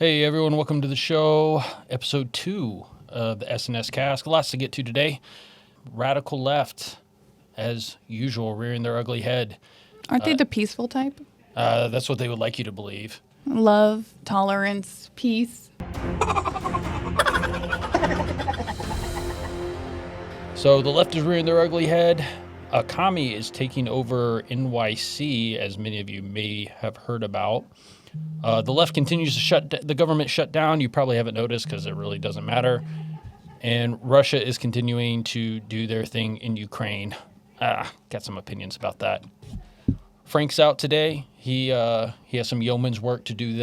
Hey everyone, welcome to the show, episode 2 of the SNS cast. Lots to get to today. Radical left, as usual, rearing their ugly head. Aren't they the peaceful type? That's what they would like you to believe. Love, tolerance, peace. So the left is rearing their ugly head. A commie is taking over NYC, as many of you may have heard about. The left continues to the government shutdown. You probably haven't noticed because it really doesn't matter. And Russia is continuing to do their thing in Ukraine. Got some opinions about that. Frank's out today. He has some yeoman's work to do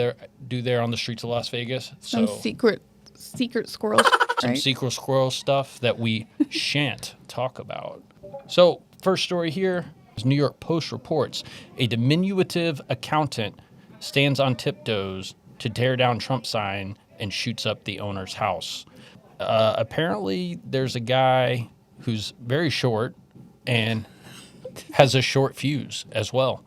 there on the streets of Las Vegas. Some secret squirrels, right? Some secret squirrel stuff that we shan't talk about. So first story here is New York Post reports a diminutive accountant stands on tiptoes to tear down Trump sign and shoots up the owner's house. Apparently, there's a guy who's very short and has a short fuse as well.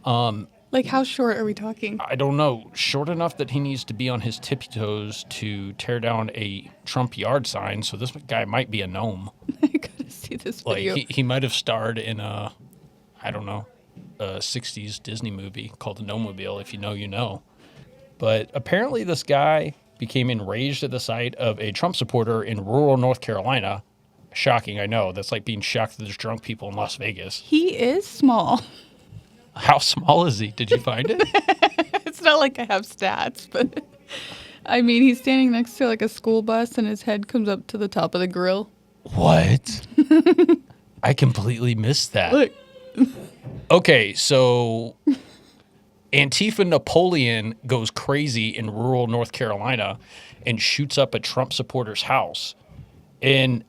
Like how short are we talking? I don't know. Short enough that he needs to be on his tippy toes to tear down a Trump yard sign. So this guy might be a gnome. I gotta see this video. Like he might have starred in a 60s Disney movie called The Gnomemobile. If you know, you know. But apparently this guy became enraged at the sight of a Trump supporter in rural North Carolina. Shocking, I know. That's like being shocked that there's drunk people in Las Vegas. He is small. How small is he? Did you find it? It's not like I have stats, but I mean, he's standing next to like a school bus and his head comes up to the top of the grill. What? I completely missed that. Look. Okay, so Antifa Napoleon goes crazy in rural North Carolina and shoots up a Trump supporter's house. And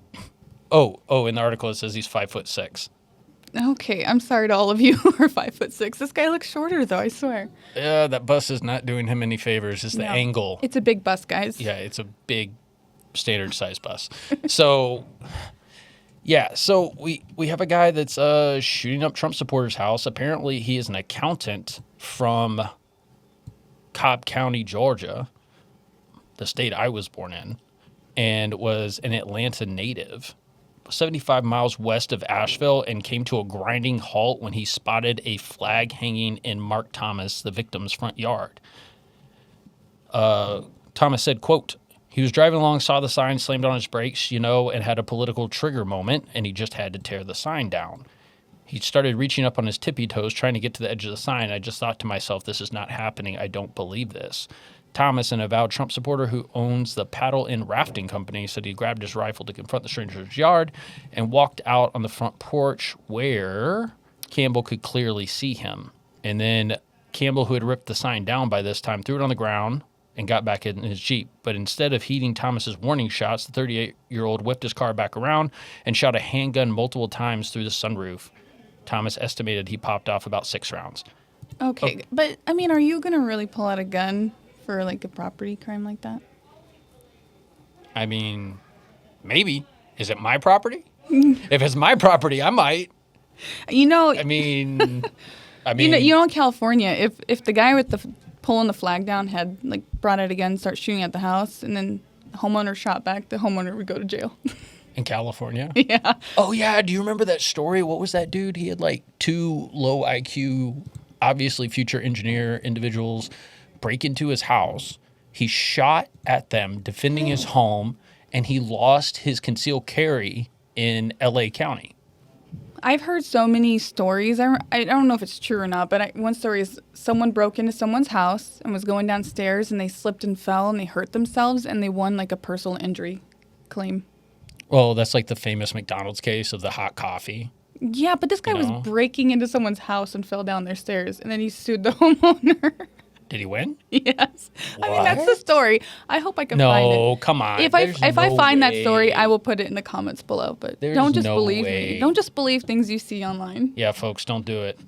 in the article it says he's 5'6". Okay, I'm sorry to all of you who are 5'6". This guy looks shorter though, I swear. Yeah, that bus is not doing him any favors. It's the angle. It's a big bus, guys. Yeah, it's a big standard size bus. So yeah, so we have a guy that's shooting up Trump supporters' house. Apparently, he is an accountant from Cobb County, Georgia, the state I was born in, and was an Atlanta native, 75 miles west of Asheville, and came to a grinding halt when he spotted a flag hanging in Mark Thomas, the victim's front yard. Thomas said, quote, "He was driving along, saw the sign, slammed on his brakes, and had a political trigger moment, and he just had to tear the sign down. He started reaching up on his tippy toes, trying to get to the edge of the sign. I just thought to myself, this is not happening. I don't believe this." Thomas, an avowed Trump supporter who owns the paddle and rafting company, said he grabbed his rifle to confront the stranger's yard and walked out on the front porch where Campbell could clearly see him. And then Campbell, who had ripped the sign down by this time, threw it on the ground and got back in his Jeep. But instead of heeding Thomas's warning shots, the 38-year-old whipped his car back around and shot a handgun multiple times through the sunroof. Thomas estimated he popped off about 6 rounds. Okay, but I mean, are you going to really pull out a gun for like a property crime like that? I mean, maybe. Is it my property? If it's my property, I might. You know, I mean, in California, if the guy with the pulling the flag down had like brought it again, start shooting at the house, and then the homeowner shot back, the homeowner would go to jail. In California? Yeah. Oh, yeah. Do you remember that story? What was that dude? He had like 2 low IQ, obviously future engineer individuals break into his house. He shot at them, defending his home, and he lost his concealed carry in LA County. I've heard so many stories. I don't know if it's true or not, but one story is someone broke into someone's house and was going downstairs, and they slipped and fell, and they hurt themselves, and they won like a personal injury claim. Well, that's like the famous McDonald's case of the hot coffee. Yeah, but this guy was breaking into someone's house and fell down their stairs, and then he sued the homeowner. Did he win? Yes. What? I mean, that's the story. I hope I can find it. No, come on. If I find that story, I will put it in the comments below. But don't just believe me. Don't just believe things you see online. Yeah, folks, don't do it.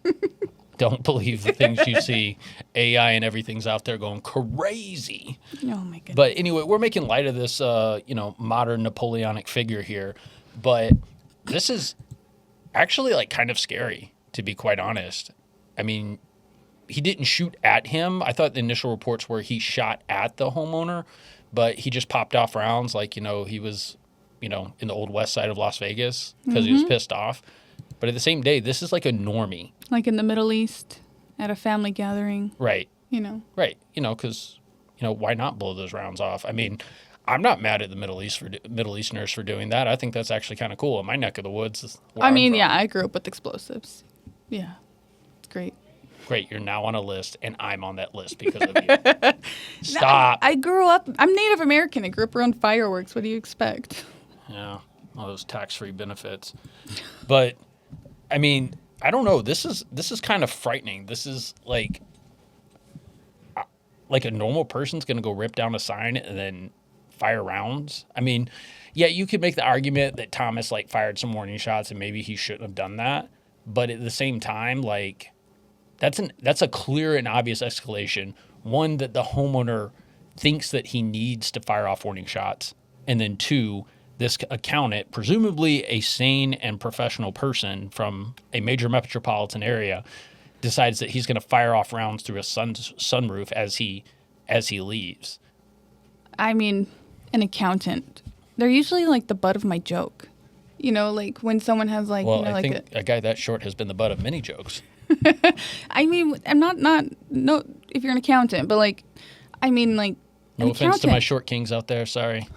Don't believe the things you see. AI and everything's out there going crazy. Oh, my goodness. But anyway, we're making light of this, modern Napoleonic figure here. But this is actually, like, kind of scary, to be quite honest. I mean, he didn't shoot at him. I thought the initial reports were he shot at the homeowner, but he just popped off rounds like, he was, in the old west side of Las Vegas because he was pissed off. But at the same day, this is like a normie. Like in the Middle East at a family gathering. Right. Right. Because, why not blow those rounds off? I mean, I'm not mad at the Middle Easterners for doing that. I think that's actually kind of cool. In my neck of the woods is where I'm from. Yeah, I grew up with explosives. Yeah. It's great. Great, you're now on a list, and I'm on that list because of you. Stop. I grew up, I'm Native American. I grew up around fireworks. What do you expect? Yeah, all those tax-free benefits. But, I mean, I don't know. This is kind of frightening. This is like a normal person's going to go rip down a sign and then fire rounds. I mean, yeah, you could make the argument that Thomas, fired some warning shots and maybe he shouldn't have done that. But at the same time, that's a clear and obvious escalation. One, that the homeowner thinks that he needs to fire off warning shots. And then two, this accountant, presumably a sane and professional person from a major metropolitan area, decides that he's going to fire off rounds through a sunroof as he leaves. I mean, an accountant. They're usually the butt of my joke. When someone has I think a guy that short has been the butt of many jokes. I mean, I'm not if you're an accountant, but no offense to my short kings out there. Sorry.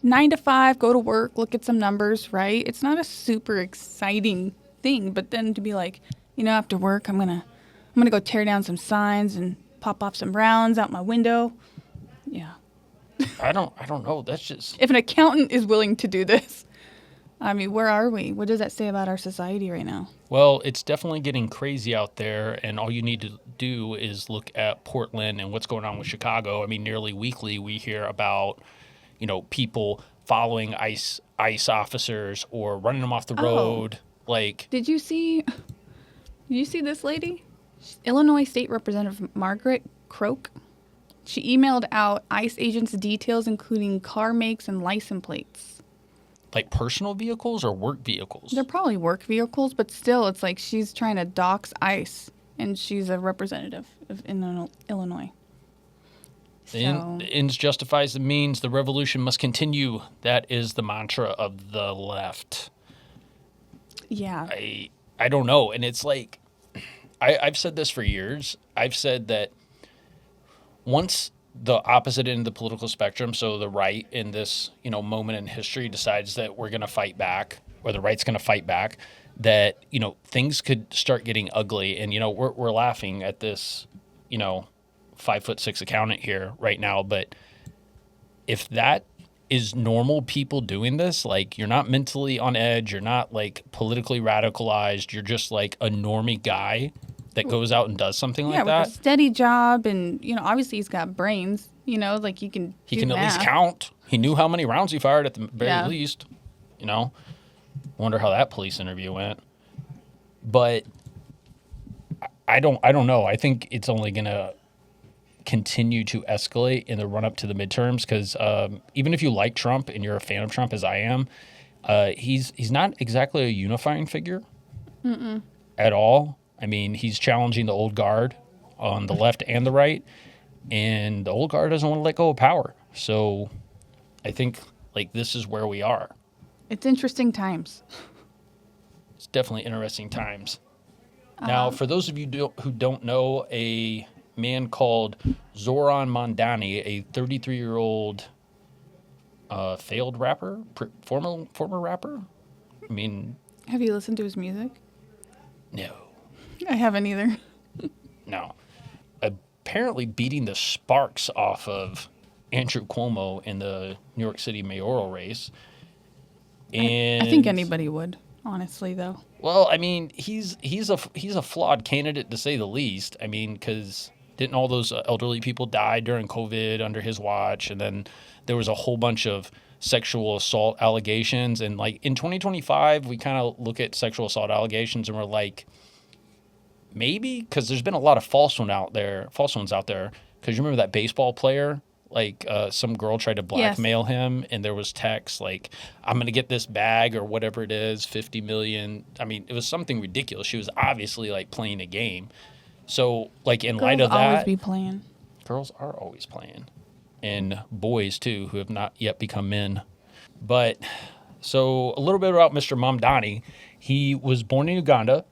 9 to 5, go to work, look at some numbers, right? It's not a super exciting thing, but then to be after work, I'm gonna go tear down some signs and pop off some rounds out my window. Yeah. I don't know. That's just if an accountant is willing to do this. I mean, where are we? What does that say about our society right now? Well, it's definitely getting crazy out there, and all you need to do is look at Portland and what's going on with Chicago. I mean, nearly weekly we hear about, people following ICE officers or running them off the road. Did you see this lady? Illinois State Representative Margaret Croak. She emailed out ICE agents details, including car makes and license plates. Personal vehicles or work vehicles? They're probably work vehicles, but still, it's she's trying to dox ICE, and she's a representative of Illinois. The ends justifies the means. The revolution must continue. That is the mantra of the left. Yeah. I don't know. And it's I've said this for years. I've said that once the opposite end of the political spectrum, so the right in this, moment in history decides that we're going to fight back, or the right's going to fight back, that, things could start getting ugly. And, we're laughing at this, 5'6" accountant here right now. But if that is normal people doing this, you're not mentally on edge, you're not politically radicalized, you're just a normie guy that goes out and does something like that. Yeah, with a steady job, and obviously he's got brains. He can. He can at least count. He knew how many rounds he fired at the very least. Wonder how that police interview went. But I don't know. I think it's only gonna continue to escalate in the run up to the midterms because even if you like Trump and you're a fan of Trump as I am, he's not exactly a unifying figure at all. I mean, he's challenging the old guard on the left and the right, and the old guard doesn't want to let go of power. So I think this is where we are. It's interesting times. It's definitely interesting times. Now, for those of you who don't know, a man called Zohran Mamdani, a 33-year-old failed rapper, former rapper. I mean, have you listened to his music? No. I haven't either. No. Apparently beating the sparks off of Andrew Cuomo in the New York City mayoral race. And I think anybody would, honestly, though. Well, I mean, he's a flawed candidate to say the least. I mean, because didn't all those elderly people die during COVID under his watch? And then there was a whole bunch of sexual assault allegations. And in 2025, we kind of look at sexual assault allegations and we're maybe, because there's been a lot of false ones out there. Because you remember that baseball player? Some girl tried to blackmail him, and there was text I'm going to get this bag or whatever it is, $50 million. I mean, it was something ridiculous. She was obviously playing a game. So, like, in Girls light of always that, be playing. girls are always playing. And boys, too, who have not yet become men. But, so, a little bit about Mr. Mamdani. He was born in Uganda.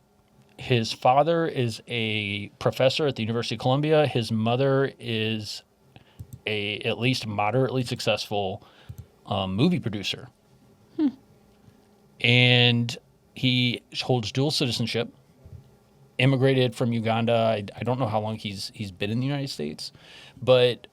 His father is a professor at the University of Columbia. His mother is a at least moderately successful movie producer. And he holds dual citizenship. Immigrated from Uganda. I don't know how long he's been in the United States, but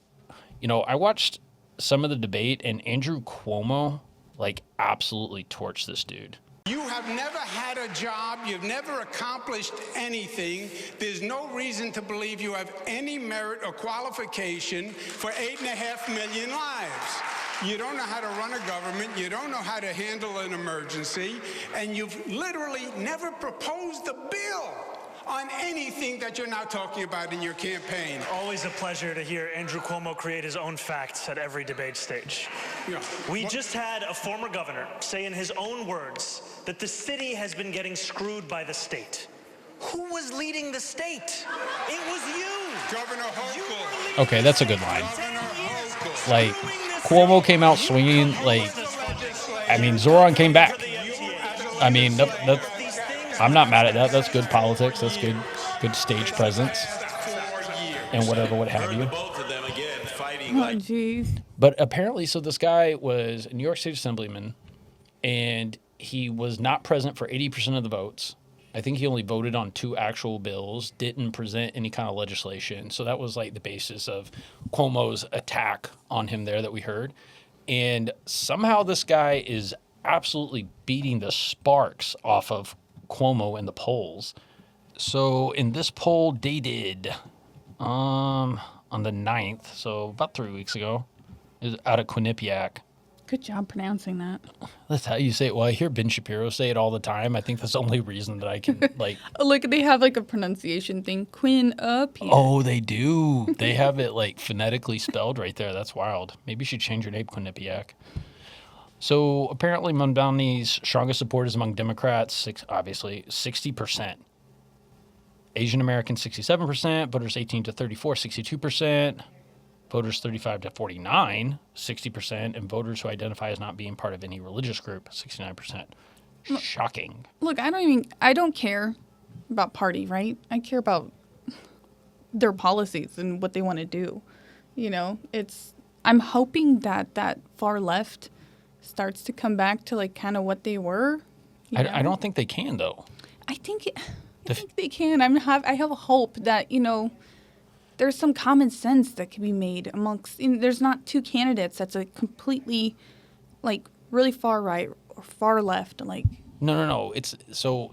I watched some of the debate, and Andrew Cuomo like absolutely torched this dude. You have never had a job. You've never accomplished anything. There's no reason to believe you have any merit or qualification for 8.5 million lives. You don't know how to run a government. You don't know how to handle an emergency. And you've literally never proposed a bill on anything that you're now talking about in your campaign. Always a pleasure to hear Andrew Cuomo create his own facts at every debate stage. Yeah. We just had a former governor say in his own words that the city has been getting screwed by the state. Who was leading the state? It was you. Governor Hochul. Okay, that's a good line. Like, Cuomo came out swinging. Like, I mean, Zohran came back. I mean, I'm not mad at that. That's good politics. That's good stage presence and whatever, what have you. Oh, jeez. But apparently, so this guy was a New York State Assemblyman, and he was not present for 80% of the votes. I think he only voted on 2 actual bills, didn't present any kind of legislation. So that was like the basis of Cuomo's attack on him there that we heard. And somehow this guy is absolutely beating the sparks off of Cuomo in the polls. So in this poll dated on the 9th, so about 3 weeks ago, is out of Quinnipiac. Good job pronouncing that. That's how you say it. Well, I hear Ben Shapiro say it all the time. I think that's the only reason that I can, like... Look, they have, like, a pronunciation thing. Quinnipiac. Oh, they do. They have it, like, phonetically spelled right there. That's wild. Maybe you should change your name, Quinnipiac. So, apparently, Mamdani's strongest supporters among Democrats, obviously, 60%. Asian Americans, 67%. Voters 18 to 34, 62%. Voters 35 to 49, 60%, and voters who identify as not being part of any religious group, 69%. Shocking. Look, I don't care about party, right? I care about their policies and what they want to do. I'm hoping that far left starts to come back to like kind of what they were. I don't think they can though. I think they can. I have a hope that there's some common sense that can be made amongst. There's not 2 candidates that's a completely, like, really far right or far left. Like, no.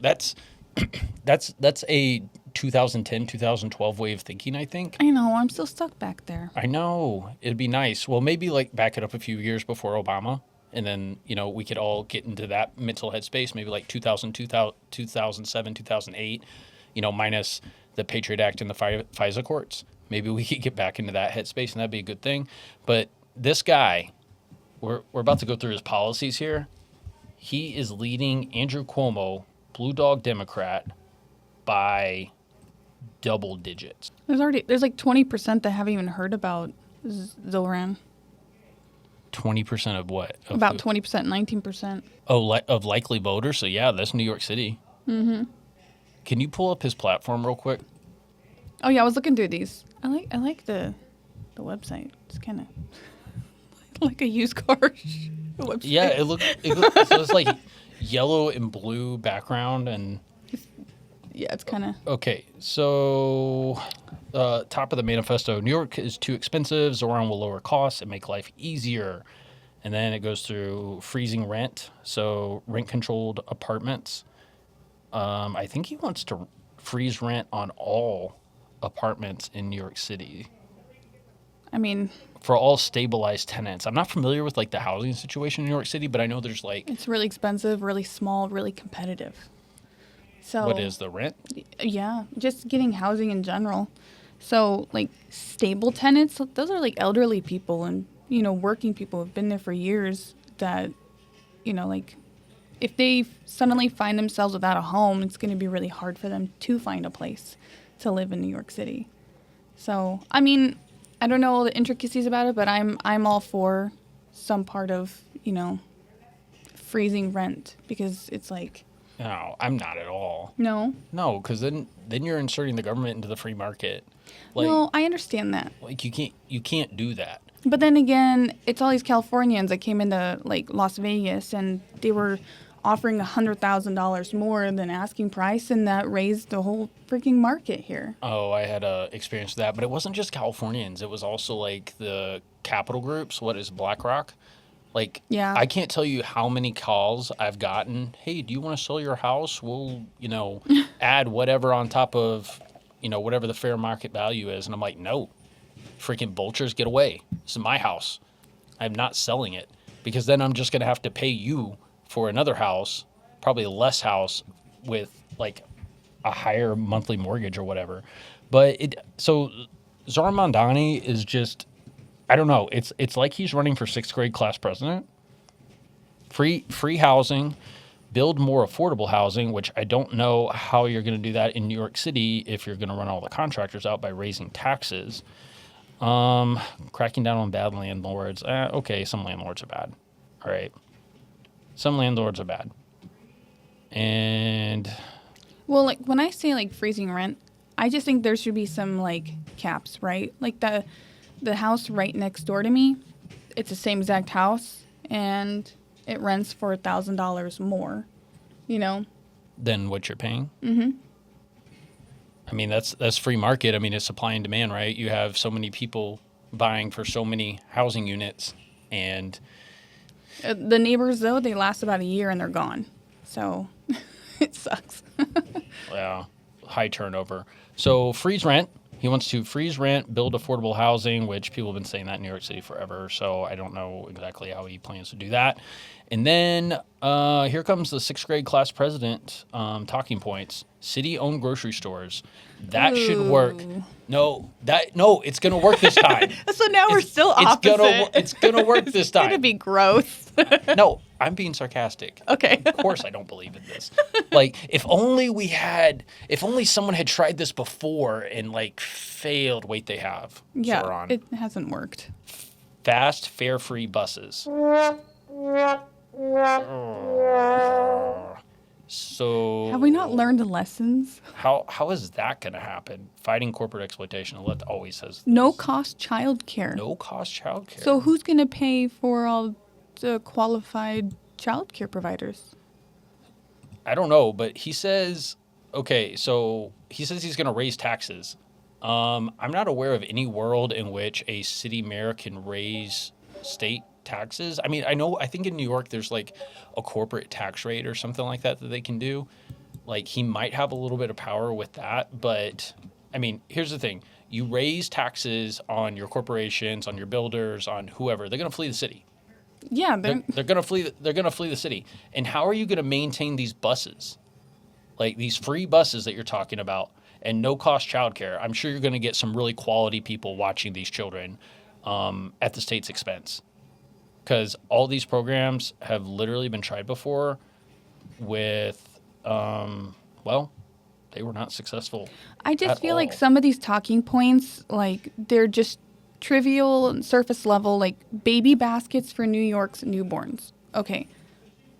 That's a 2010, 2012 way of thinking. I think. I know. I'm still stuck back there. I know. It'd be nice. Well, maybe like back it up a few years before Obama, and then we could all get into that mental headspace. Maybe like 2007, 2008. Minus the Patriot Act and the FISA courts. Maybe we could get back into that headspace, and that'd be a good thing. But this guy, we're about to go through his policies here. He is leading Andrew Cuomo, Blue Dog Democrat, by double digits. There's like 20% that haven't even heard about Zohran. 20% of what? About 20%, 19%. Oh, of likely voters? So yeah, that's New York City. Mm-hmm. Can you pull up his platform real quick? Oh yeah, I was looking through these. I like the website. It's kind of like a used car website. Yeah, it looks so it's like yellow and blue background and. Yeah, it's kind of. Okay, so top of the manifesto: New York is too expensive. Zohran will lower costs and make life easier. And then it goes through freezing rent, so rent-controlled apartments. I think he wants to freeze rent on all apartments in New York City. I mean, for all stabilized tenants. I'm not familiar with like the housing situation in New York City, but I know there's like it's really expensive, really small, really competitive. So what is the rent? Yeah, just getting housing in general. So like stable tenants, those are like elderly people and working people who've been there for years that like if they suddenly find themselves without a home, it's going to be really hard for them to find a place. to live in New York City. So, I mean, I don't know all the intricacies about it, but I'm all for some part of, freezing rent, because it's like... No, I'm not at all. No? No, because then you're inserting the government into the free market. Like, No, I understand that. Like, you can't do that. But then again, it's all these Californians that came into, like, Las Vegas, and they were offering $100,000 more than asking price, and that raised the whole freaking market here. Oh, I had a experience with that, but it wasn't just Californians. It was also, like, the capital groups. What is BlackRock? Like, Yeah. I can't tell you how many calls I've gotten. Hey, do you want to sell your house? We'll, add whatever on top of, whatever the fair market value is. And I'm like, no, freaking vultures, get away. This is my house. I'm not selling it, because then I'm just going to have to pay you for another house, probably a less house with like a higher monthly mortgage or whatever. But so Zohran Mamdani is just, I don't know. It's like he's running for 6th grade class president. Free housing, build more affordable housing, which I don't know how you're going to do that in New York City if you're going to run all the contractors out by raising taxes. Cracking down on bad landlords. Okay, some landlords are bad. All right. Some landlords are bad. And... Well, like, when I say, like, freezing rent, I just think there should be some, like, caps, right? Like, the house right next door to me, it's the same exact house, and it rents for $1,000 more, Than what you're paying? Mm-hmm. I mean, that's free market. I mean, it's supply and demand, right? You have so many people buying for so many housing units, and... The neighbors, though, they last about a year and they're gone. So it sucks. Yeah, high turnover. So freeze rent. He wants to freeze rent, build affordable housing, which people have been saying that in New York City forever. So I don't know exactly how he plans to do that. And then here comes the 6th grade class president talking points. City-owned grocery stores. That should work. No, it's going to work this time. So now we're still opposite. It's going to work this time. It's going to be gross. No, I'm being sarcastic. Okay. Of course I don't believe in this. Like, if only someone had tried this before and, like, failed. Wait, they have. Yeah, Zohran. it hasn't worked. Fast, fare-free buses. So Have we not learned lessons? How is that going to happen? Fighting corporate exploitation. That always says this. No cost childcare. No cost childcare. So who's going to pay for all the qualified childcare providers? I don't know, but he says, okay, so he says he's going to raise taxes. I'm not aware of any world in which a city mayor can raise state taxes. I mean, I think in New York there's like a corporate tax rate or something like that they can do. Like, he might have a little bit of power with that, but I mean, here's the thing. You raise taxes on your corporations, on your builders, on whoever, they're going to flee the city. Yeah, they're going to flee the city. And how are you going to maintain these buses? Like, these free buses that you're talking about and no cost childcare. I'm sure you're going to get some really quality people watching these children at the state's expense. Because all these programs have literally been tried before with, they were not successful. I just feel like some of these talking points, like, they're just trivial and surface level, like baby baskets for New York's newborns. Okay.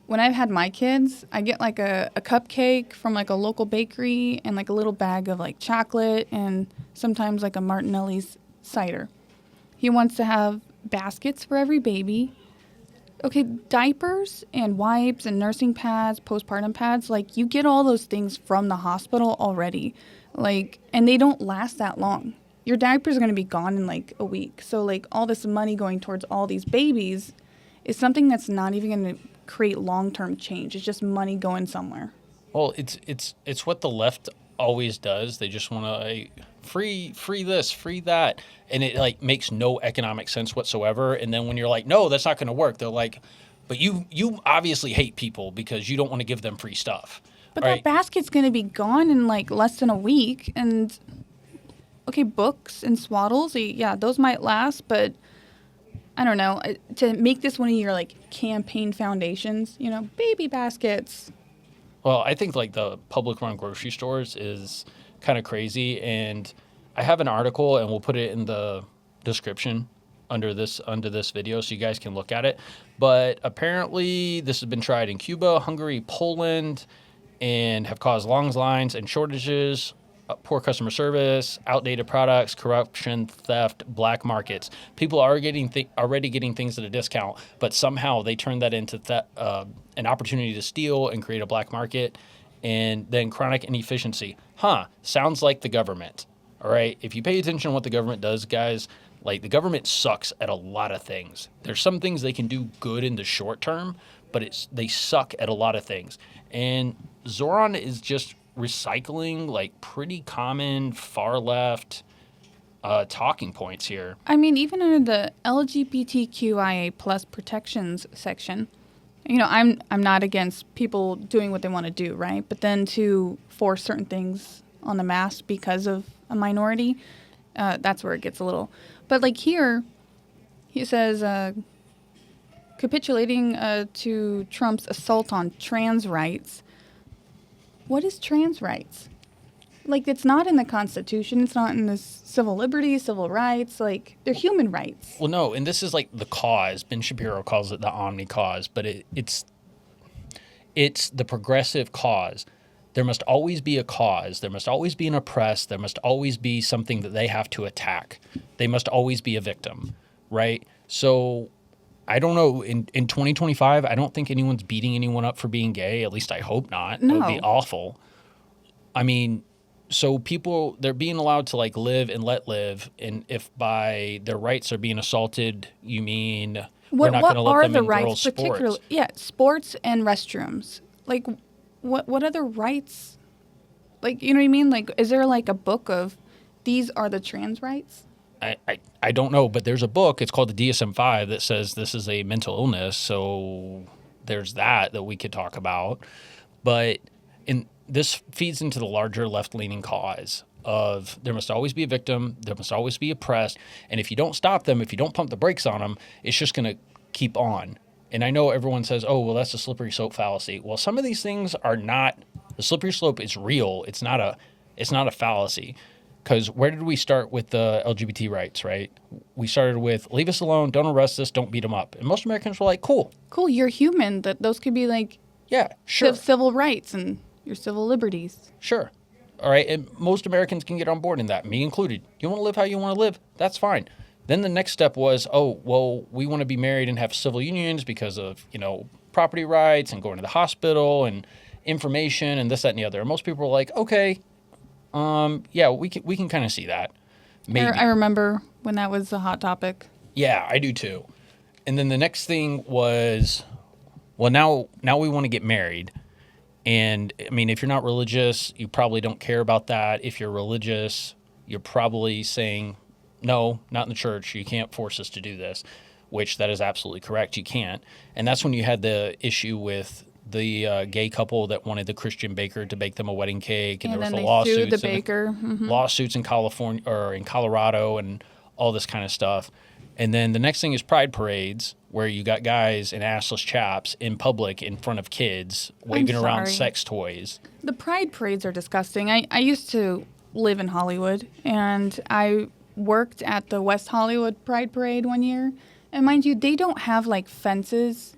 When I've had my kids, I get like a cupcake from like a local bakery and like a little bag of like chocolate and sometimes like a Martinelli's cider. He wants to have baskets for every baby. Okay, diapers and wipes and nursing pads, postpartum pads, like, you get all those things from the hospital already. Like, and they don't last that long. Your diapers are going to be gone in like a week. So like all this money going towards all these babies is something that's not even going to create long-term change. It's just money going somewhere. Well, it's what the left always does. They just want to free this, free that, and it like makes no economic sense whatsoever. And then when you're like, no, that's not going to work, they're like, but you obviously hate people because you don't want to give them free stuff. But that basket's going to be gone in like less than a week. And okay, books and swaddles, yeah, those might last, but I don't know, to make this one of your like campaign foundations, baby baskets. Well, I think like the public run grocery stores is kind of crazy. And I have an article, and we'll put it in the description under this video so you guys can look at it. But apparently this has been tried in Cuba, Hungary, Poland, and have caused long lines and shortages, poor customer service, outdated products, corruption, theft, black markets. People are already getting things at a discount, but somehow they turn that into an opportunity to steal and create a black market. And then chronic inefficiency. Sounds like the government. All right. If you pay attention to what the government does, guys, like, the government sucks at a lot of things. There's some things they can do good in the short term, but they suck at a lot of things. And Zohran is just recycling like pretty common far left talking points here. I mean, even under the LGBTQIA plus protections section, you know, I'm not against people doing what they want to do, right? But then to force certain things on the mass because of a minority, that's where it gets a little. But like here, he says, capitulating to Trump's assault on trans rights. What is trans rights? Like, it's not in the Constitution. It's not in the civil liberties, civil rights. Like, they're human rights. Well, no, and this is like the cause. Ben Shapiro calls it the omni cause, but it's the progressive cause. There must always be a cause. There must always be an oppressed. There must always be something that they have to attack. They must always be a victim, right? So I don't know. In 2025, I don't think anyone's beating anyone up for being gay. At least I hope not. No. That would be awful. I mean, so people, they're being allowed to like live and let live. And if by their rights are being assaulted, you mean we're not going to let them in girls' sports? Yeah, sports and restrooms. Like, what other rights? Like, you know what I mean? Like, is there like a book of these are the trans rights? I don't know, but there's a book. It's called the DSM-5 that says this is a mental illness. So there's that we could talk about. But this feeds into the larger left-leaning cause of there must always be a victim, there must always be oppressed, and if you don't stop them, if you don't pump the brakes on them, it's just going to keep on. And I know everyone says, oh, well, that's a slippery slope fallacy. Well, some of these things are not. The slippery slope is real. It's not a fallacy. Because where did we start with the LGBT rights, right? We started with leave us alone, don't arrest us, don't beat them up. And most Americans were like, cool. Cool, you're human. That those could be like civil rights and your civil liberties. Sure. All right. And most Americans can get on board in that, me included. You want to live how you want to live? That's fine. Then the next step was, oh, well, we want to be married and have civil unions because of, property rights and going to the hospital and information and this, that, and the other. And most people were like, okay, yeah, we can kind of see that. Maybe. I remember when that was a hot topic. Yeah, I do too. And then the next thing was, well, now we want to get married. And, I mean, if you're not religious, you probably don't care about that. If you're religious, you're probably saying, no, not in the church. You can't force us to do this, which that is absolutely correct. You can't. And that's when you had the issue with the gay couple that wanted the Christian baker to bake them a wedding cake. And there was the lawsuits. Sued the baker. Mm-hmm. Lawsuits in California or in Colorado and all this kind of stuff. And then the next thing is pride parades, where you got guys in assless chaps in public in front of kids waving around sex toys. The pride parades are disgusting. I used to live in Hollywood, and I worked at the West Hollywood Pride Parade one year. And mind you, they don't have like fences.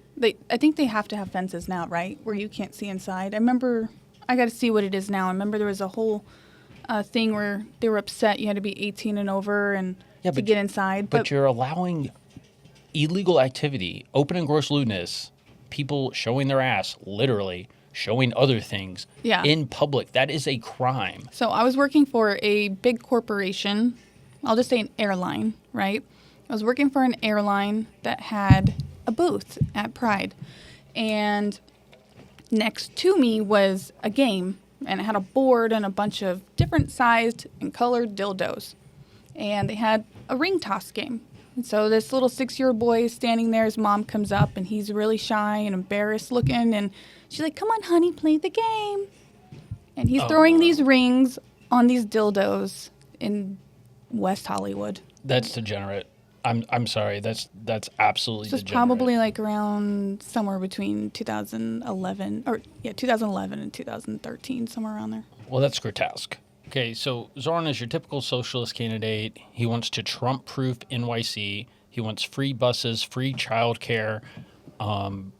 I think they have to have fences now, right? Where you can't see inside. I got to see what it is now. I remember there was a whole thing where they were upset you had to be 18 and over and to get inside. But you're allowing illegal activity, open and gross lewdness, people showing their ass, literally showing other things in public. That is a crime. So I was working for a big corporation. I'll just say an airline, right? I was working for an airline that had a booth at Pride. And next to me was a game, and it had a board and a bunch of different sized and colored dildos. And they had a ring toss game. And so this little 6-year-old boy is standing there. His mom comes up, and he's really shy and embarrassed looking. And she's like, come on, honey, play the game. And he's throwing these rings on these dildos in West Hollywood. That's degenerate. I'm sorry. That's absolutely degenerate. It's probably like around somewhere between 2011 and 2013, somewhere around there. Well, that's grotesque. Okay, so Zohran is your typical socialist candidate. He wants to Trump-proof NYC. He wants free buses, free childcare. I'm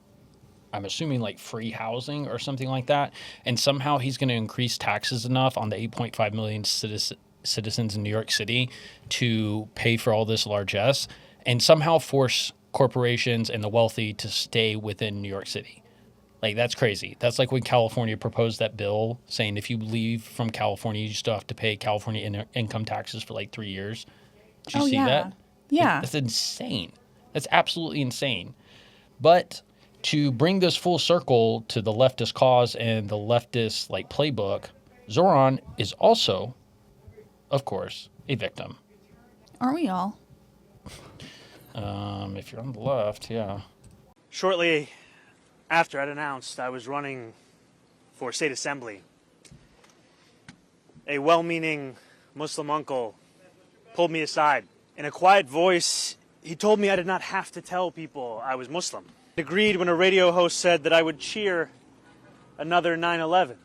assuming like free housing or something like that. And somehow he's going to increase taxes enough on the 8.5 million citizens in New York City to pay for all this largesse and somehow force corporations and the wealthy to stay within New York City. Like, that's crazy. That's like when California proposed that bill saying if you leave from California, you still have to pay California income taxes for like 3 years. Did you see that? Yeah. That's insane. That's absolutely insane. But to bring this full circle to the leftist cause and the leftist like playbook, Zohran is also, of course, a victim. Aren't we all? If you're on the left, yeah. Shortly after I'd announced I was running for state assembly, a well-meaning Muslim uncle pulled me aside. In a quiet voice, he told me I did not have to tell people I was Muslim. He agreed when a radio host said that I would cheer another 9/11.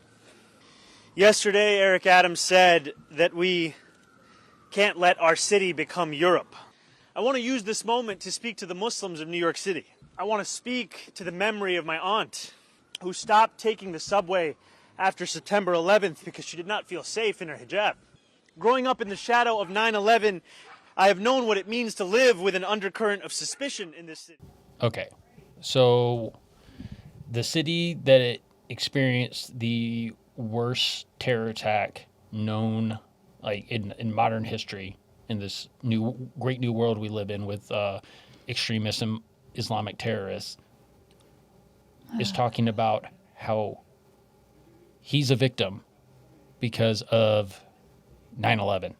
Yesterday, Eric Adams said that we can't let our city become Europe. I want to use this moment to speak to the Muslims of New York City. I want to speak to the memory of my aunt who stopped taking the subway after September 11th because she did not feel safe in her hijab. Growing up in the shadow of 9/11, I have known what it means to live with an undercurrent of suspicion in this city. Okay, so the city that it experienced the worst terror attack known like in modern history in this great new world we live in with extremist Islamic terrorists is talking about how he's a victim because of 9/11.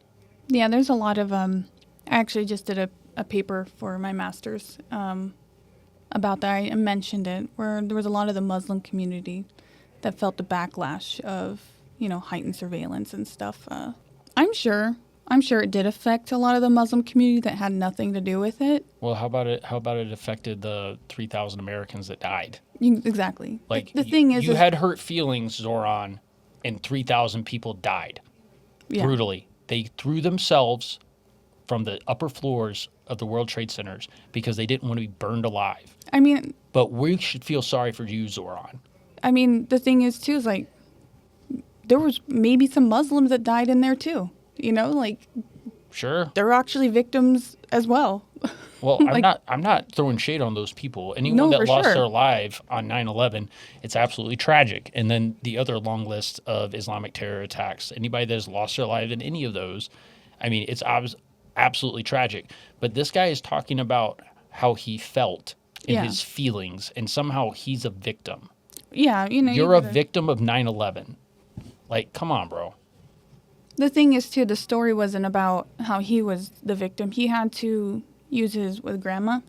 Yeah, there's a lot of I actually just did a paper for my master's about that. I mentioned it, where there was a lot of the Muslim community that felt the backlash of, heightened surveillance and stuff. I'm sure it did affect a lot of the Muslim community that had nothing to do with it. Well, how about it affected the 3,000 Americans that died? Exactly. Like, the thing is, you had hurt feelings, Zohran, and 3,000 people died brutally. They threw themselves from the upper floors of the World Trade Centers because they didn't want to be burned alive. I mean, but we should feel sorry for you, Zohran. I mean, the thing is too is like there was maybe some Muslims that died in there too. Sure. They're actually victims as well. Well, I'm not throwing shade on those people. Anyone that lost their life on 9/11, it's absolutely tragic. And then the other long list of Islamic terror attacks, anybody that has lost their life in any of those, I mean, it's absolutely tragic. But this guy is talking about how he felt in his feelings, and somehow he's a victim. Yeah, You're a victim of 9/11. Like, come on, bro. The thing is, too, the story wasn't about how he was the victim. He had to use with grandma.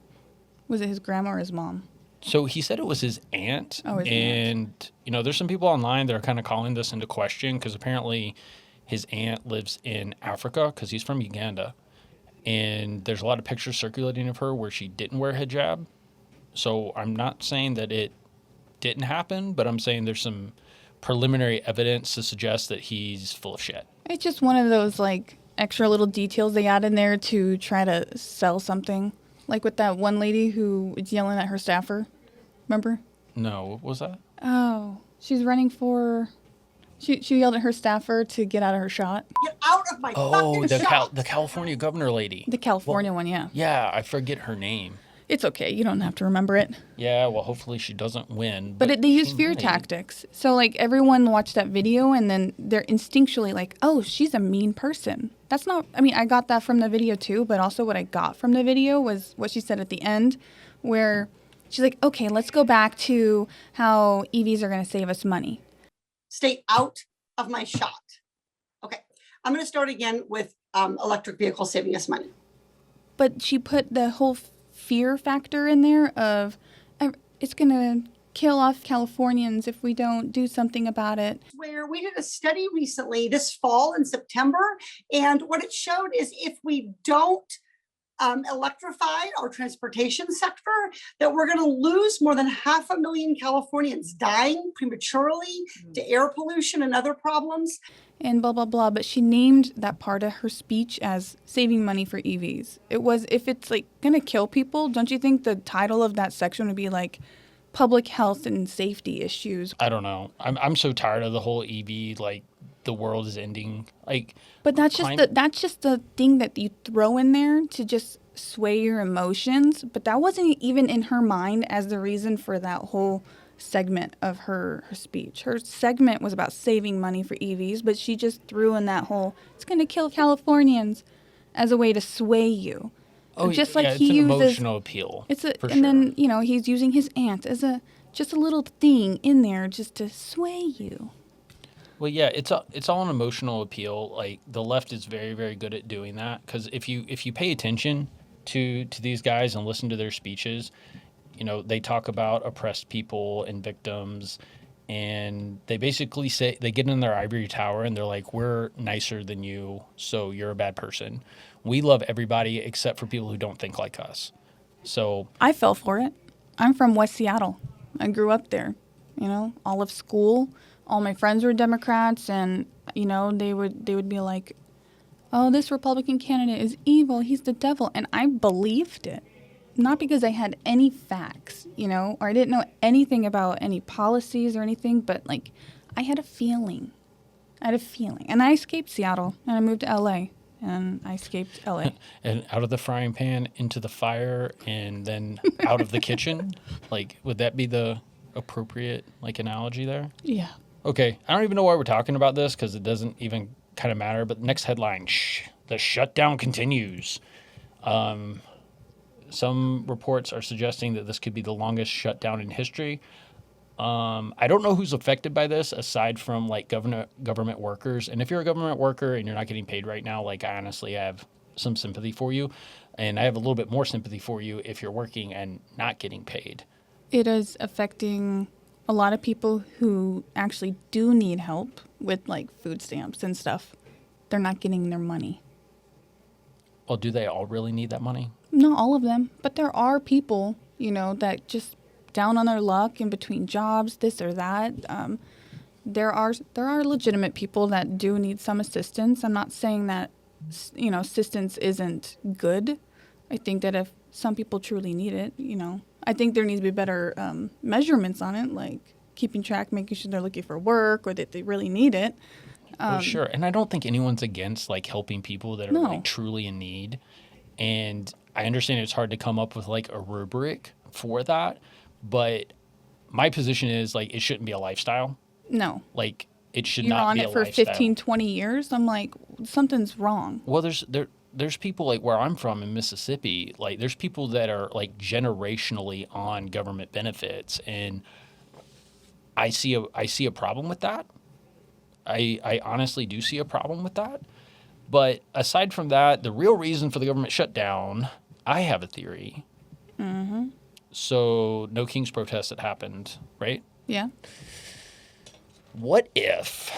Was it his grandma or his mom? So he said it was his aunt. Oh, his aunt. And, there's some people online that are kind of calling this into question because apparently his aunt lives in Africa because he's from Uganda. And there's a lot of pictures circulating of her where she didn't wear hijab. So I'm not saying that it didn't happen, but I'm saying there's some preliminary evidence to suggest that he's full of shit. It's just one of those, extra little details they add in there to try to sell something. Like with that one lady who was yelling at her staffer. Remember? No, what was that? Oh, she's running for... She yelled at her staffer to get out of her shot. Get out of my fucking shot! The California governor lady. The California one, yeah. Yeah, I forget her name. It's okay. You don't have to remember it. Yeah, well, hopefully she doesn't win. But they use fear tactics. So, everyone watched that video, and then they're instinctually like, oh, she's a mean person. That's not... I mean, I got that from the video, too, but also what I got from the video was what she said at the end, where she's like, okay, let's go back to how EVs are going to save us money. Stay out of my shot. Okay, I'm going to start again with electric vehicles saving us money. But she put the whole fear factor in there of it's going to kill off Californians if we don't do something about it. Where we did a study recently this fall in September, and what it showed is if we don't electrify our transportation sector, that we're going to lose more than 500,000 Californians dying prematurely to air pollution and other problems. And blah, blah, blah. But she named that part of her speech as saving money for EVs. It was, if it's like going to kill people, don't you think the title of that section would be like public health and safety issues? I don't know. I'm so tired of the whole EV, like the world is ending. Like, but that's just the thing that you throw in there to just sway your emotions. But that wasn't even in her mind as the reason for that whole segment of her speech. Her segment was about saving money for EVs, but she just threw in that whole, it's going to kill Californians, as a way to sway you. Oh, just yeah, like it's he an uses emotional appeal. Then he's using his aunt as just a little thing in there just to sway you. Well, yeah, it's all an emotional appeal. Like the left is very, very good at doing that, because if you pay attention to these guys and listen to their speeches, they talk about oppressed people and victims, and they basically say, they get in their ivory tower and they're like, we're nicer than you, so you're a bad person. We love everybody except for people who don't think like us. So I fell for it. I'm from West Seattle. I grew up there. All of school, all my friends were Democrats, and they would be like, oh, this Republican candidate is evil, he's the devil, and I believed it. Not because I had any facts, or I didn't know anything about any policies or anything, but like I had a feeling. And I escaped Seattle and I moved to LA, and I escaped LA. And out of the frying pan into the fire, and then out of the kitchen. Like, would that be the appropriate analogy there? Yeah. Okay. I don't even know why we're talking about this, because it doesn't even kind of matter. But next headline, the shutdown continues. Some reports are suggesting that this could be the longest shutdown in history. I don't know who's affected by this aside from government workers. And if you're a government worker and you're not getting paid right now, I honestly have some sympathy for you. And I have a little bit more sympathy for you if you're working and not getting paid. It is affecting a lot of people who actually do need help with food stamps and stuff. They're not getting their money. Well, do they all really need that money? Not all of them, but there are people, that just down on their luck in between jobs, this or that. There are legitimate people that do need some assistance. I'm not saying that, assistance isn't good. I think that if some people truly need it, I think there needs to be better measurements on it, like keeping track, making sure they're looking for work or that they really need it. Well, sure. And I don't think anyone's against helping people that are truly in need. And I understand it's hard to come up with a rubric for that, but my position is it shouldn't be a lifestyle. No. It should not be a lifestyle. You're on it for 15, 20 years. I'm like, something's wrong. Well, there's people where I'm from in Mississippi, there's people that are generationally on government benefits, and I see a problem with that. I honestly do see a problem with that. But aside from that, the real reason for the government shutdown, I have a theory. Mm-hmm. So no King's protest that happened, right? Yeah. What if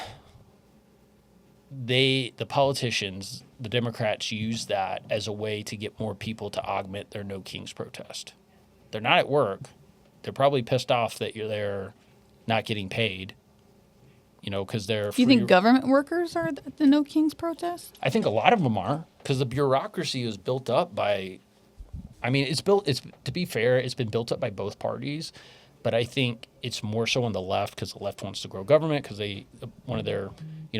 the politicians, the Democrats, use that as a way to get more people to augment their no King's protest? They're not at work. They're probably pissed off that you're there not getting paid. Because they're free. You think government workers are the No King's protest? I think a lot of them are, because the bureaucracy is built up by, to be fair, it's been built up by both parties, but I think it's more so on the left, because the left wants to grow government, because one of their,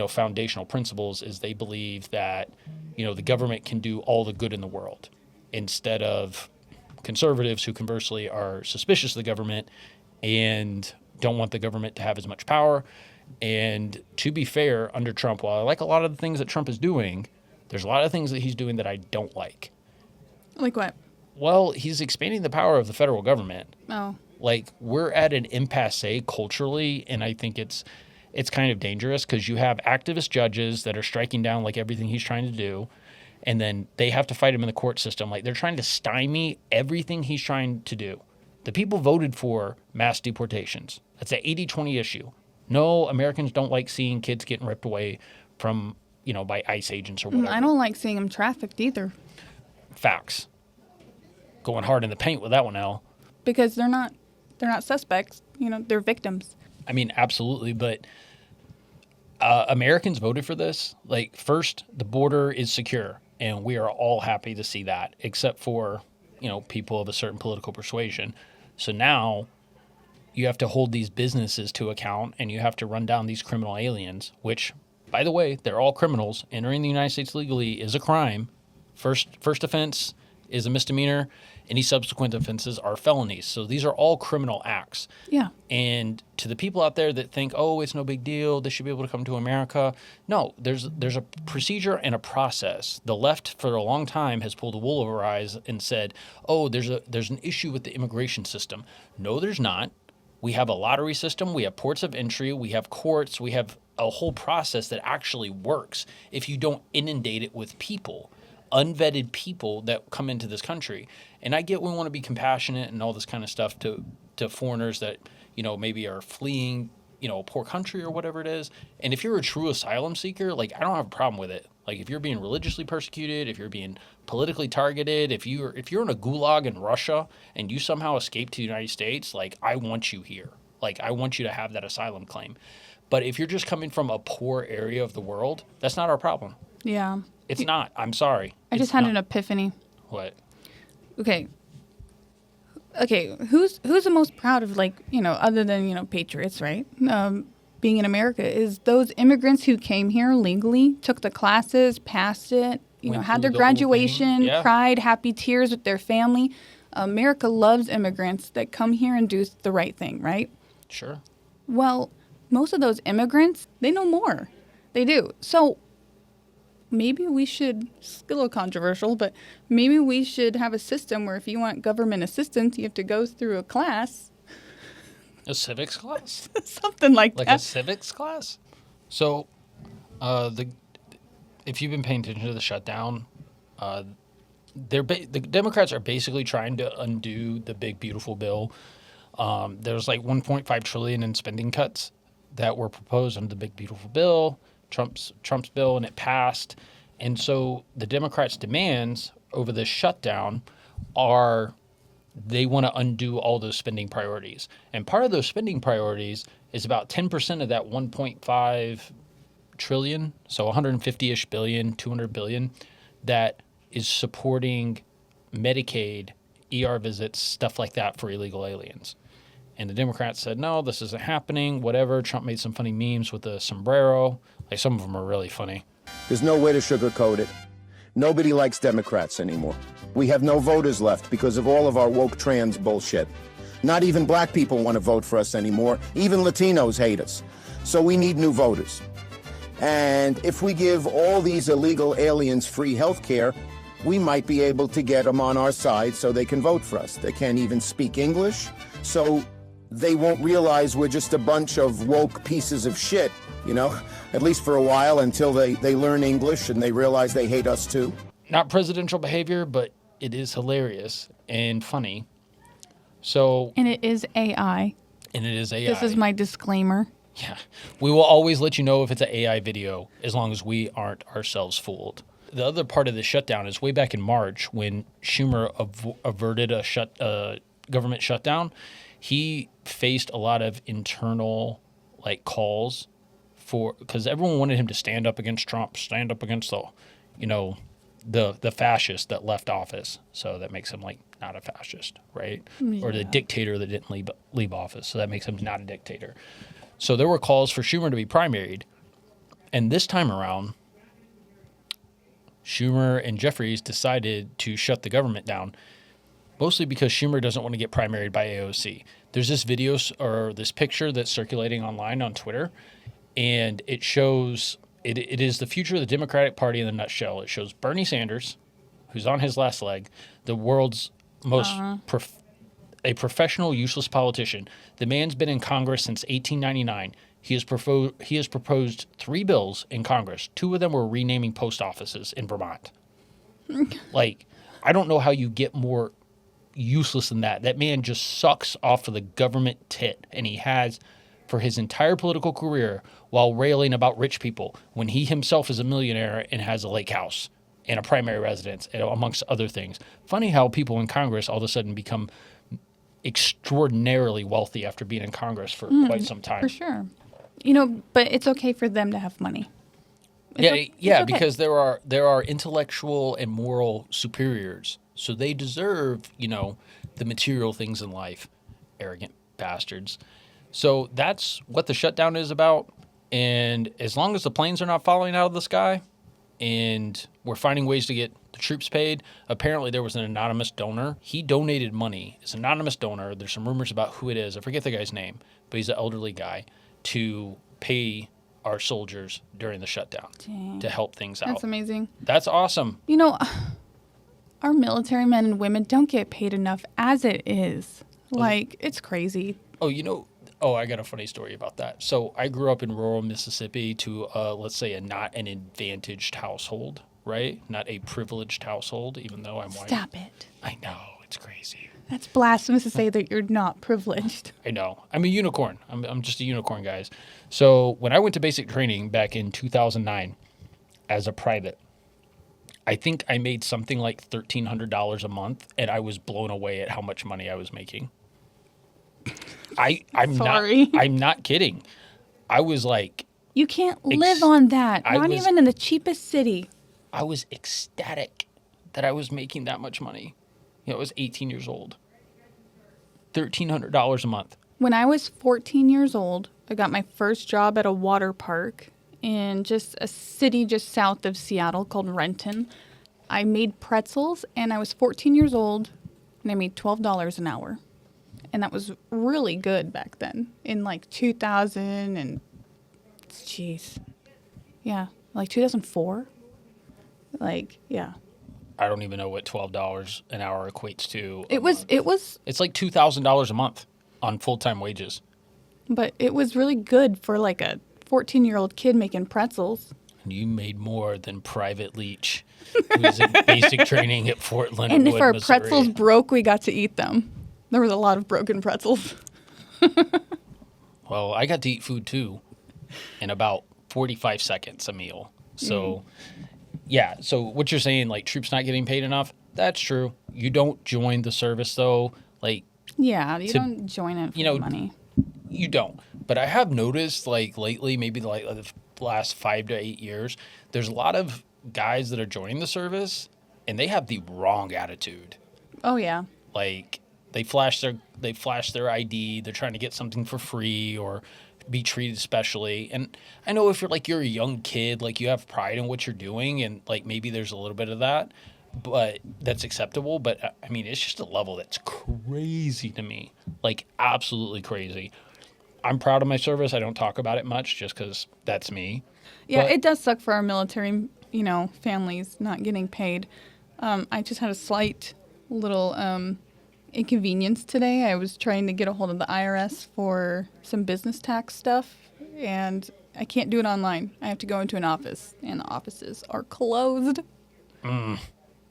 foundational principles is they believe that, the government can do all the good in the world, instead of conservatives who conversely are suspicious of the government and don't want the government to have as much power. And to be fair, under Trump, while I like a lot of the things that Trump is doing, there's a lot of things that he's doing that I don't like. Like what? Well, he's expanding the power of the federal government. Oh. We're at an impasse culturally, and I think it's kind of dangerous, because you have activist judges that are striking down everything he's trying to do, and then they have to fight him in the court system. They're trying to stymie everything he's trying to do. The people voted for mass deportations. That's an 80-20 issue. No, Americans don't like seeing kids getting ripped away from, by ICE agents or whatever. I don't like seeing them trafficked either. Facts. Going hard in the paint with that one, Al. Because they're not suspects. They're victims. I mean, absolutely, but Americans voted for this. Like, first, the border is secure, and we are all happy to see that, except for, people of a certain political persuasion. So now you have to hold these businesses to account, and you have to run down these criminal aliens, which, by the way, they're all criminals. Entering the United States legally is a crime. First offense is a misdemeanor. Any subsequent offenses are felonies. So these are all criminal acts. Yeah. And to the people out there that think, oh, it's no big deal, they should be able to come to America. No, there's a procedure and a process. The left for a long time has pulled the wool over our eyes and said, oh, there's an issue with the immigration system. No, there's not. We have a lottery system. We have ports of entry. We have courts. We have a whole process that actually works if you don't inundate it with people. Unvetted people that come into this country. And I get we want to be compassionate and all this kind of stuff to foreigners that, maybe are fleeing, a poor country or whatever it is. And if you're a true asylum seeker, like, I don't have a problem with it. Like, if you're being religiously persecuted, if you're being politically targeted, if you're in a gulag in Russia and you somehow escape to the United States, like, I want you here. Like, I want you to have that asylum claim. But if you're just coming from a poor area of the world, that's not our problem. Yeah. It's not. I'm sorry. I just had an epiphany. What? Okay, who's the most proud of, other than, patriots, right? Being in America is those immigrants who came here legally, took the classes, passed it, had their graduation, cried happy tears with their family. America loves immigrants that come here and do the right thing, right? Sure. Well, most of those immigrants, they know more. They do. So maybe we should, it's a little controversial, but maybe we should have a system where if you want government assistance, you have to go through a class. A civics class? Something like that. Like a civics class? So, if you've been paying attention to the shutdown, the Democrats are basically trying to undo the big, beautiful bill. There's like $1.5 trillion in spending cuts that were proposed under the big, beautiful bill. Trump's bill, and it passed. And so the Democrats' demands over this shutdown are they want to undo all those spending priorities. And part of those spending priorities is about 10% of that 1.5 trillion, so 150-ish billion, 200 billion, that is supporting Medicaid, ER visits, stuff like that for illegal aliens. And the Democrats said, no, this isn't happening, whatever. Trump made some funny memes with the sombrero. Like, some of them are really funny. There's no way to sugarcoat it. Nobody likes Democrats anymore. We have no voters left because of all of our woke trans bullshit. Not even black people want to vote for us anymore. Even Latinos hate us. So we need new voters. And if we give all these illegal aliens free health care, we might be able to get them on our side so they can vote for us. They can't even speak English, so they won't realize we're just a bunch of woke pieces of shit, at least for a while until they learn English and they realize they hate us too. Not presidential behavior, but it is hilarious and funny. So, and it is AI. This is my disclaimer. Yeah. We will always let you know if it's an AI video as long as we aren't ourselves fooled. The other part of the shutdown is way back in March when Schumer averted a government shutdown. He faced a lot of internal calls because everyone wanted him to stand up against Trump, stand up against the fascist that left office. So that makes him not a fascist, right? Yeah. Or the dictator that didn't leave office. So that makes him not a dictator. So there were calls for Schumer to be primaried. And this time around, Schumer and Jeffries decided to shut the government down, mostly because Schumer doesn't want to get primaried by AOC. There's this video or this picture that's circulating online on Twitter, and it shows it is the future of the Democratic Party in a nutshell. It shows Bernie Sanders, who's on his last leg, the world's most a professional, useless politician. The man's been in Congress since 1899. He has proposed 3 bills in Congress. 2 of them were renaming post offices in Vermont. I don't know how you get more useless than that. That man just sucks off of the government tit, and he has for his entire political career while railing about rich people when he himself is a millionaire and has a lake house and a primary residence, amongst other things. Funny how people in Congress all of a sudden become extraordinarily wealthy after being in Congress for quite some time. For sure. You know, but it's okay for them to have money. It's okay. Because there are intellectual and moral superiors, so they deserve, the material things in life. Arrogant bastards. So that's what the shutdown is about. And as long as the planes are not falling out of the sky, and we're finding ways to get the troops paid. Apparently, there was an anonymous donor. He donated money. It's an anonymous donor. There's some rumors about who it is. I forget the guy's name, but he's an elderly guy to pay our soldiers during the shutdown to help things out. That's amazing. That's awesome. You know, our military men and women don't get paid enough as it is. Like, it's crazy. I got a funny story about that. So I grew up in rural Mississippi to, let's say, not an advantaged household, right? Not a privileged household, even though I'm white. Stop it. I know. It's crazy. That's blasphemous to say that you're not privileged. I know. I'm a unicorn. I'm just a unicorn, guys. So when I went to basic training back in 2009 as a private, I think I made something like $1,300 a month, and I was blown away at how much money I was making. I'm not kidding. I was like, you can't live on that. Not even in the cheapest city. I was ecstatic that I was making that much money. I was 18 years old. $1,300 a month. When I was 14 years old, I got my first job at a water park in just a city just south of Seattle called Renton. I made pretzels, and I was 14 years old, and I made $12 an hour. And that was really good back then in like 2000 and, like 2004. Like, yeah. I don't even know what $12 an hour equates to. It's like $2,000 a month on full-time wages. But it was really good for like a 14-year-old kid making pretzels. You made more than Private Leach, who was in basic training at Fort Leonard And Wood, if our Missouri. pretzels broke, we got to eat them. There was a lot of broken pretzels. Well, I got to eat food too in about 45 seconds a meal. So, so what you're saying, like troops not getting paid enough, that's true. You don't join the service though. Like, yeah, you don't join it for money. You don't. But I have noticed like lately, maybe like the last 5 to 8 years, there's a lot of guys that are joining the service and they have the wrong attitude. Oh, yeah. Like, they flash their ID. They're trying to get something for free or be treated specially. And I know if you're a young kid, like you have pride in what you're doing, and like maybe there's a little bit of that, but that's acceptable. But I mean, it's just a level that's crazy to me, like absolutely crazy. I'm proud of my service. I don't talk about it much just because that's me. Yeah, but it does suck for our military, families not getting paid. I just had a slight little inconvenience today. I was trying to get a hold of the IRS for some business tax stuff, and I can't do it online. I have to go into an office, and the offices are closed.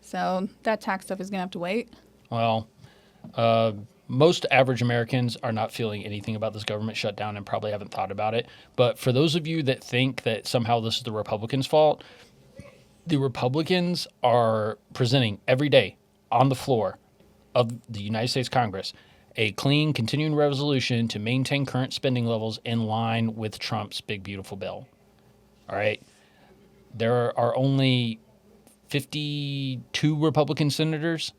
So that tax stuff is going to have to wait. Well, most average Americans are not feeling anything about this government shutdown and probably haven't thought about it. But for those of you that think that somehow this is the Republicans' fault, the Republicans are presenting every day on the floor of the United States Congress a clean, continuing resolution to maintain current spending levels in line with Trump's big, beautiful bill. All right. There are only 52 Republican senators,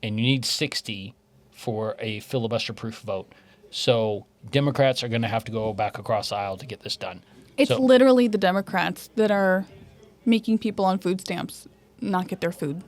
and you need 60 for a filibuster-proof vote. So Democrats are going to have to go back across the aisle to get this done. It's literally the Democrats that are making people on food stamps not get their food.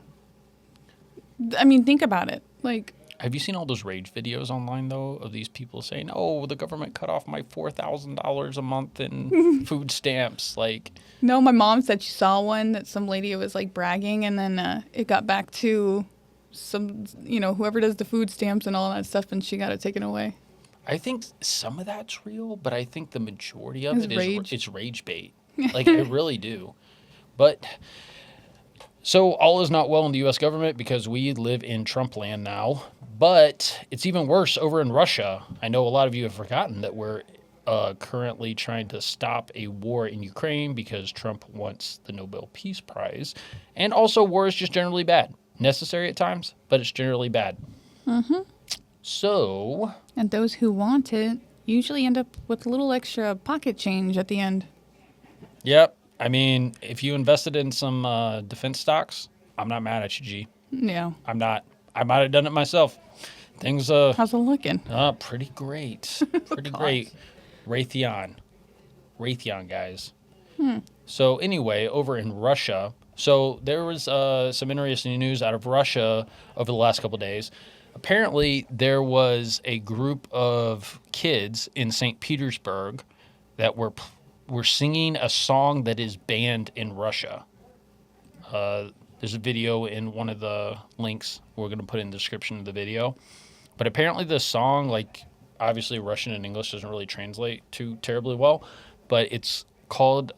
I mean, think about it. Like, have you seen all those rage videos online, though, of these people saying, oh, the government cut off my $4,000 a month in food stamps? Like, no, my mom said she saw one that some lady was like bragging, and then it got back to some, whoever does the food stamps and all that stuff, and she got it taken away. I think some of that's real, but I think the majority of it's rage bait. Like, I really do. But so all is not well in the U.S. government because we live in Trump land now. But it's even worse over in Russia. I know a lot of you have forgotten that we're currently trying to stop a war in Ukraine because Trump wants the Nobel Peace Prize. And also, war is just generally bad. Necessary at times, but it's generally bad. Mm-hmm. So... And those who want it usually end up with a little extra pocket change at the end. Yep. I mean, if you invested in some defense stocks, I'm not mad at you, G. Yeah. I'm not. I might have done it myself. Things, How's it looking? pretty great. Pretty great. Raytheon, guys. So anyway, over in Russia, so there was some interesting news out of Russia over the last couple of days. Apparently, there was a group of kids in St. Petersburg that were singing a song that is banned in Russia. There's a video in one of the links we're going to put in the description of the video. But apparently the song, like, obviously Russian and English doesn't really translate too terribly well, but it's called,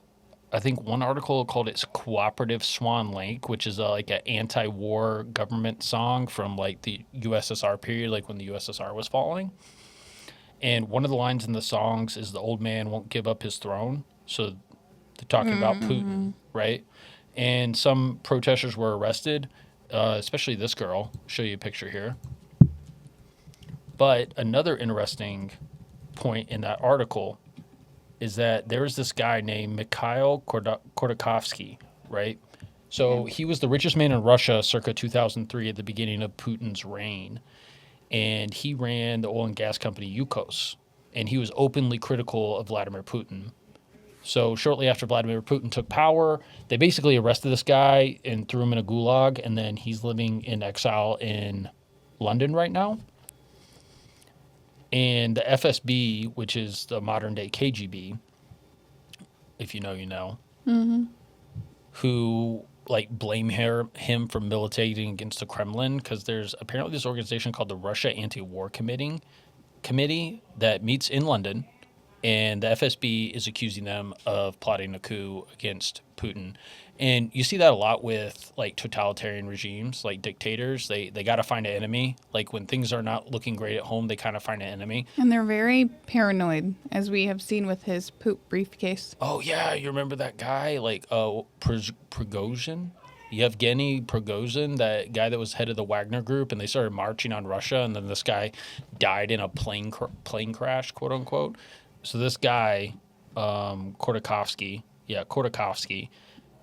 I think one article called it Cooperative Swan Lake, which is like an anti-war government song from like the USSR period, like when the USSR was falling. And one of the lines in the songs is the old man won't give up his throne. So they're talking about Putin, right? And some protesters were arrested, especially this girl. I'll show you a picture here. But another interesting point in that article is that there was this guy named Mikhail Khodorkovsky, right? So he was the richest man in Russia circa 2003 at the beginning of Putin's reign. And he ran the oil and gas company Yukos. And he was openly critical of Vladimir Putin. So shortly after Vladimir Putin took power, they basically arrested this guy and threw him in a gulag. And then he's living in exile in London right now. And the FSB, which is the modern day KGB, if you know, you know, who like blame him for militating against the Kremlin, because there's apparently this organization called the Russia Anti-War Committee that meets in London, and the FSB is accusing them of plotting a coup against Putin. And you see that a lot with like totalitarian regimes, like dictators. They got to find an enemy. Like when things are not looking great at home, they kind of find an enemy. And they're very paranoid, as we have seen with his poop briefcase. Oh, yeah. You remember that guy, like Prigozhin? Yevgeny Prigozhin, that guy that was head of the Wagner Group, and they started marching on Russia, and then this guy died in a plane crash, quote unquote. So this guy, Khodorkovsky,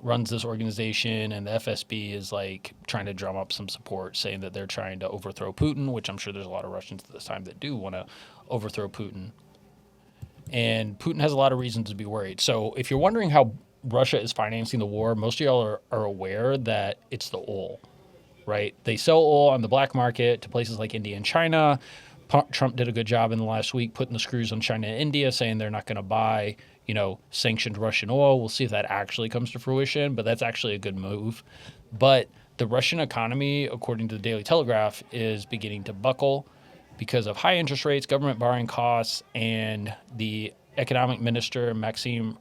runs this organization, and the FSB is like trying to drum up some support, saying that they're trying to overthrow Putin, which I'm sure there's a lot of Russians at this time that do want to overthrow Putin. And Putin has a lot of reasons to be worried. So if you're wondering how Russia is financing the war, most of y'all are aware that it's the oil, right? They sell oil on the black market to places like India and China. Trump did a good job in the last week putting the screws on China and India, saying they're not going to buy, sanctioned Russian oil. We'll see if that actually comes to fruition, but that's actually a good move. But the Russian economy, according to the Daily Telegraph, is beginning to buckle because of high interest rates, government borrowing costs, and the economic minister, Maxim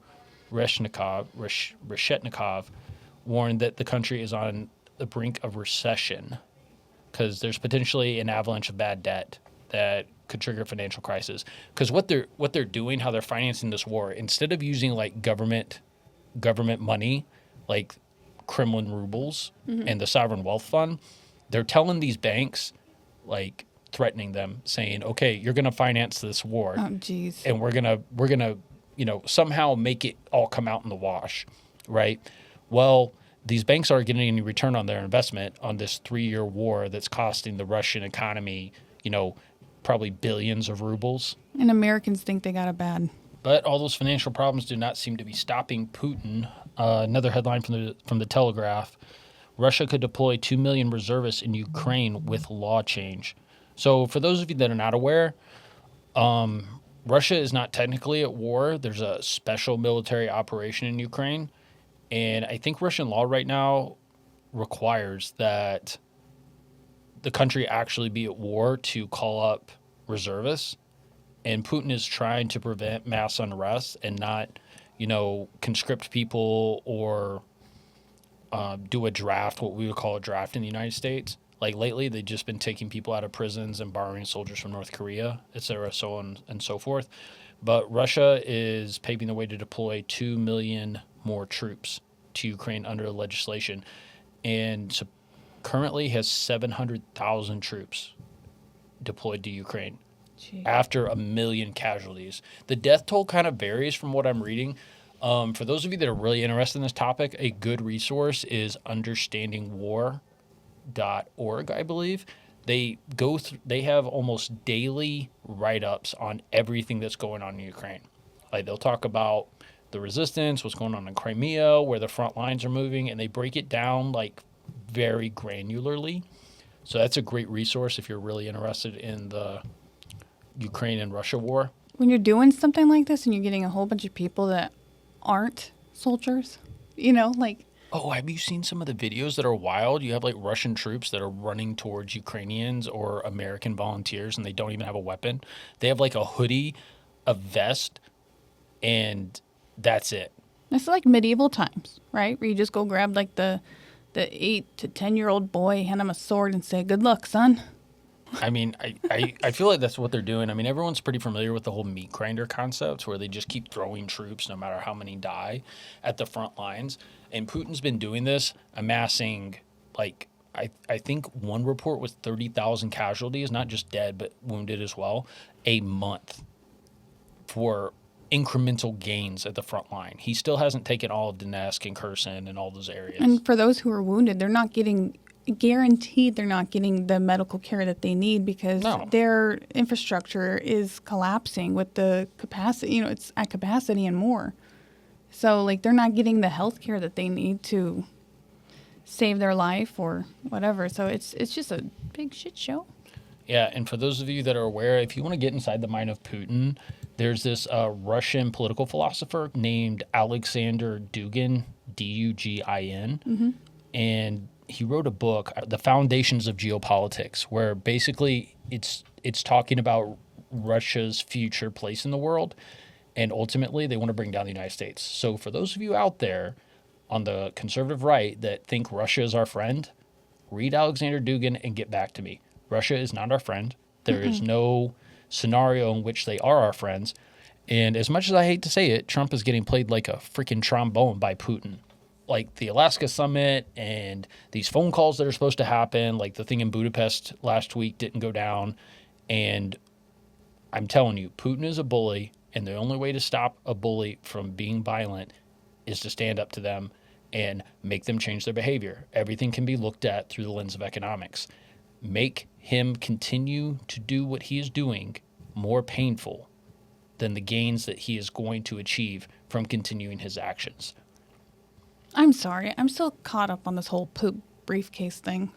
Reshetnikov, warned that the country is on the brink of recession because there's potentially an avalanche of bad debt that could trigger a financial crisis. Because what they're doing, how they're financing this war, instead of using like government money, like Kremlin rubles and the sovereign wealth fund, they're telling these banks, like threatening them, saying, "Okay, you're going to finance this war, and we're gonna somehow make it all come out in the wash," right? Well, these banks aren't getting any return on their investment on this 3-year war that's costing the Russian economy, probably billions of rubles. And Americans think they got it bad. But all those financial problems do not seem to be stopping Putin. Another headline from the Telegraph: Russia could deploy 2 million reservists in Ukraine with law change. So for those of you that are not aware, Russia is not technically at war. There's a special military operation in Ukraine. And I think Russian law right now requires that the country actually be at war to call up reservists. And Putin is trying to prevent mass unrest and not, conscript people or do a draft, what we would call a draft in the United States. Like lately, they've just been taking people out of prisons and borrowing soldiers from North Korea, et cetera, so on and so forth. But Russia is paving the way to deploy 2 million more troops to Ukraine under the legislation, and so currently has 700,000 troops deployed to Ukraine. Gee. After 1 million casualties. The death toll kind of varies from what I'm reading. For those of you that are really interested in this topic, a good resource is understandingwar.org, I believe. They have almost daily write-ups on everything that's going on in Ukraine. Like, they'll talk about the resistance, what's going on in Crimea, where the front lines are moving, and they break it down like very granularly. So that's a great resource if you're really interested in the Ukraine and Russia war. When you're doing something like this and you're getting a whole bunch of people that aren't soldiers, like... Oh, have you seen some of the videos that are wild? You have like Russian troops that are running towards Ukrainians or American volunteers, and they don't even have a weapon. They have like a hoodie, a vest, and that's it. It's like medieval times, right? Where you just go grab like the 8 to 10-year-old boy, hand him a sword and say, "Good luck, son." I mean, I feel like that's what they're doing. I mean, everyone's pretty familiar with the whole meat grinder concept where they just keep throwing troops no matter how many die at the front lines. And Putin's been doing this, amassing, like, I think one report was 30,000 casualties, not just dead, but wounded as well, a month for incremental gains at the front line. He still hasn't taken all of Donetsk and Kherson and all those areas. And for those who are wounded, they're not getting the medical care that they need because their infrastructure is collapsing with the capacity, it's at capacity and more. So like they're not getting the health care that they need to save their life or whatever. So it's just a big shit show. Yeah, and for those of you that are aware, if you want to get inside the mind of Putin, there's this Russian political philosopher named Alexander Dugin, Dugin, and he wrote a book, The Foundations of Geopolitics, where basically it's talking about Russia's future place in the world, and ultimately they want to bring down the United States. So for those of you out there on the conservative right that think Russia is our friend, read Alexander Dugin and get back to me. Russia is not our friend. There is no scenario in which they are our friends. And as much as I hate to say it, Trump is getting played like a freaking trombone by Putin. Like the Alaska summit and these phone calls that are supposed to happen, like the thing in Budapest last week didn't go down. And I'm telling you, Putin is a bully, and the only way to stop a bully from being violent is to stand up to them and make them change their behavior. Everything can be looked at through the lens of economics. Make him continue to do what he is doing more painful than the gains that he is going to achieve from continuing his actions. I'm sorry. I'm still caught up on this whole poop briefcase thing.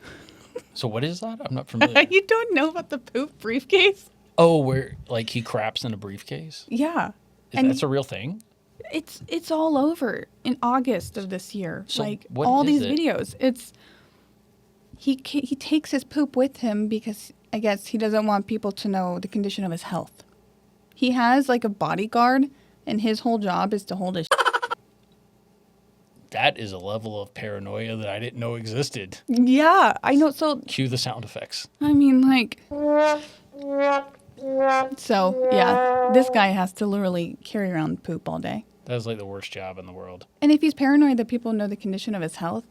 So what is that? I'm not familiar. You don't know about the poop briefcase? Oh, where like he craps in a briefcase? Yeah. That's a real thing? It's all over in August of this year. So like what all is these it? videos. He takes his poop with him because I guess he doesn't want people to know the condition of his health. He has like a bodyguard, and his whole job is to hold his. That is a level of paranoia that I didn't know existed. Yeah, I know. So Cue the sound effects. I mean, like. So yeah, this guy has to literally carry around poop all day. That is like the worst job in the world. And if he's paranoid that people know the condition of his health,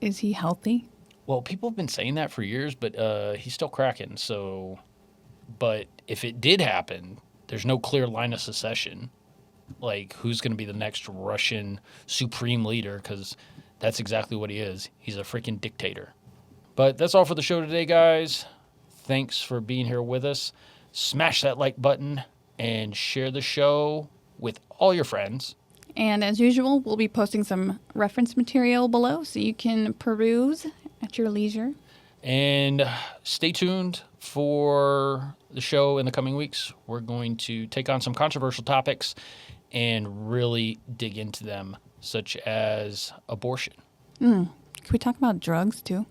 is he healthy? Well, people have been saying that for years, but he's still cracking. So, but if it did happen, there's no clear line of succession. Like, who's going to be the next Russian supreme leader? Because that's exactly what he is. He's a freaking dictator. But that's all for the show today, guys. Thanks for being here with us. Smash that like button and share the show with all your friends. And as usual, we'll be posting some reference material below so you can peruse at your leisure. And stay tuned for the show in the coming weeks. We're going to take on some controversial topics and really dig into them, such as abortion. Can we talk about drugs too?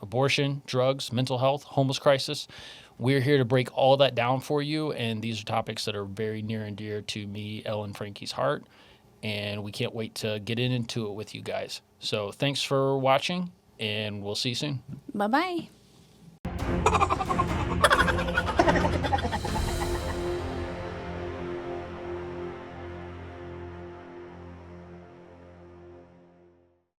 Abortion, drugs, mental health, homeless crisis. We're here to break all that down for you, and these are topics that are very near and dear to me, Elle, and Frankie's heart, and we can't wait to get into it with you guys. So thanks for watching, and we'll see you soon. Bye-bye.